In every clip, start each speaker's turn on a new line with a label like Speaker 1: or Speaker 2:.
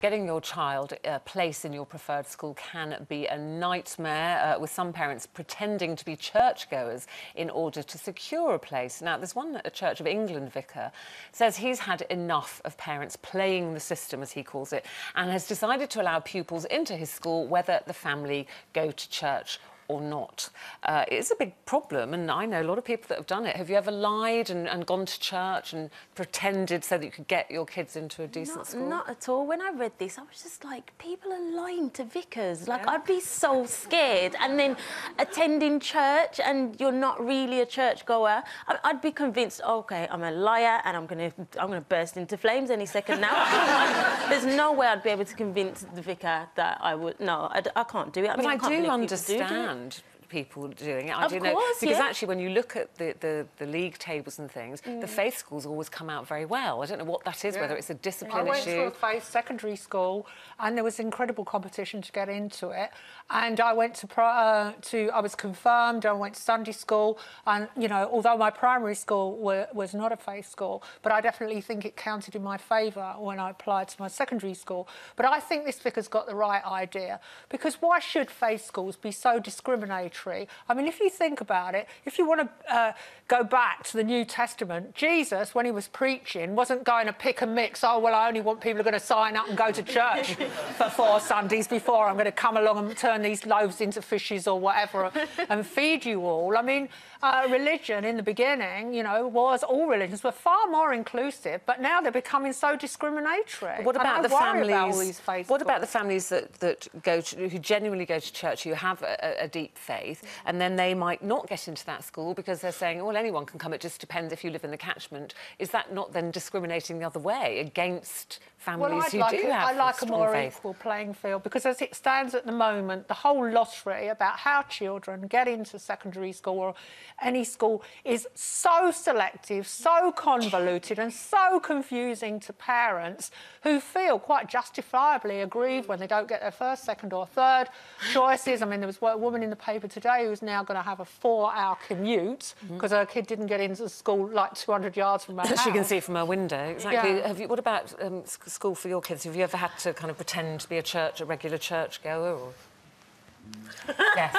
Speaker 1: Getting your child a place in your preferred school can be a nightmare, with some parents pretending to be churchgoers in order to secure a place. Now, there's one Church of England vicar says he's had enough of parents playing the system, as he calls it, and has decided to allow pupils into his school whether the family go to church or not. It's a big problem, and I know a lot of people that have done it. Have you ever lied and gone to church and pretended so that you could get your kids into a decent school?
Speaker 2: Not at all. When I read this, I was just like, people are lying to vicars. Like, I'd be so scared. And then attending church and you're not really a churchgoer, I'd be convinced, OK, I'm a liar and I'm gonna burst into flames any second now. There's no way I'd be able to convince the vicar that I would. No, I can't do it.
Speaker 1: But I do understand people doing it. I do know, because actually when you look at the league tables and things, the faith schools always come out very well. I don't know what that is, whether it's a discipline issue.
Speaker 3: I went to a faith secondary school and there was incredible competition to get into it. And I went I was confirmed, I went to Sunday school, and, you know, although my primary school was not a faith school, but I definitely think it counted in my favour when I applied to my secondary school. But I think this vicar's got the right idea, because why should faith schools be so discriminatory? I mean, if you think about it, if you want to go back to the New Testament, Jesus, when he was preaching, wasn't going to pick and mix, oh, well, I only want people who are going to sign up and go to church for 4 Sundays before I'm going to come along and turn these loaves into fishes or whatever and feed you all. I mean, religion in the beginning, you know, all religions were far more inclusive, but now they're becoming so discriminatory.
Speaker 1: What about the families? What about the families that who genuinely go to church, who have a deep faith, and then they might not get into that school because they're saying, well, anyone can come, it just depends if you live in the catchment. Is that not then discriminating the other way against families who do have strong faith?
Speaker 3: I like a more equal playing field, because as it stands at the moment, the whole lottery about how children get into secondary school or any school is so selective, so convoluted and so confusing to parents who feel quite justifiably aggrieved when they don't get their first, second or third choices. I mean, there was a woman in the paper today who's now going to have a 4-hour commute because her kid didn't get into school like 200 yards from her house.
Speaker 1: She can see from her window, exactly. Yeah. What about school for your kids? Have you ever had to kind of pretend to be a regular churchgoer? Or... Yes.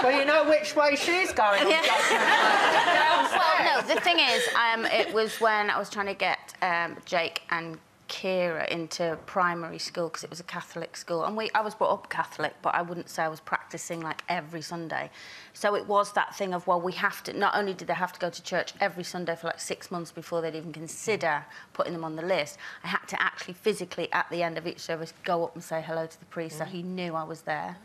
Speaker 3: Well, you know which way she's going.
Speaker 4: Well, no, the thing is, it was when I was trying to get Jake and Kira into primary school, because it was a Catholic school, and I was brought up Catholic, but I wouldn't say I was practising like every Sunday. So it was that thing of, well, we have to, not only did they have to go to church every Sunday for like 6 months before they'd even consider putting them on the list, I had to actually physically at the end of each service go up and say hello to the priest so he knew I was there.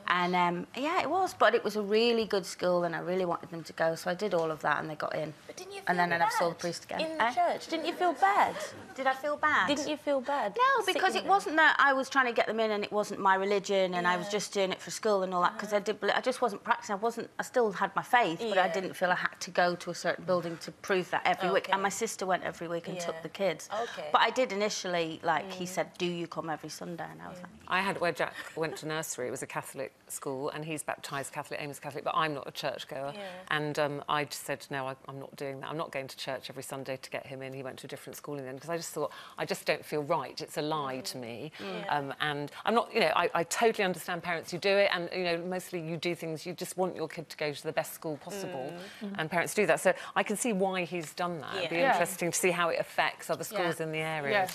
Speaker 4: And yeah, it was, but it was a really good school and I really wanted them to go, so I did all of that and they got in.
Speaker 2: But didn't you feel
Speaker 4: and then
Speaker 2: bad
Speaker 4: I never saw the priest again.
Speaker 2: in the church? Didn't you feel bad?
Speaker 4: Did I feel bad?
Speaker 2: Didn't you feel bad?
Speaker 4: No, because it wasn't that I was trying to get them in and it wasn't my religion and I was just doing it for school and all that, because I just wasn't practising. I still had my faith, but I didn't feel I had to go to a certain building to prove that every week. And my sister went every week and took the kids. But I did initially, like, he said, do you come every Sunday? And I was like...
Speaker 1: I had, where Jack went to nursery, it was a Catholic school, and he's baptised Catholic, Amy's Catholic, but I'm not a churchgoer. And I just said, no, I'm not doing that. I'm not going to church every Sunday to get him in. He went to a different school in the end, because I just thought, I just don't feel right. It's a lie to me. And I'm not, you know, I totally understand parents who do it, and, you know, mostly you do things, you just want your kid to go to the best school possible, and parents do that. So I can see why he's done that. It'd be interesting to see how it affects other schools in the area.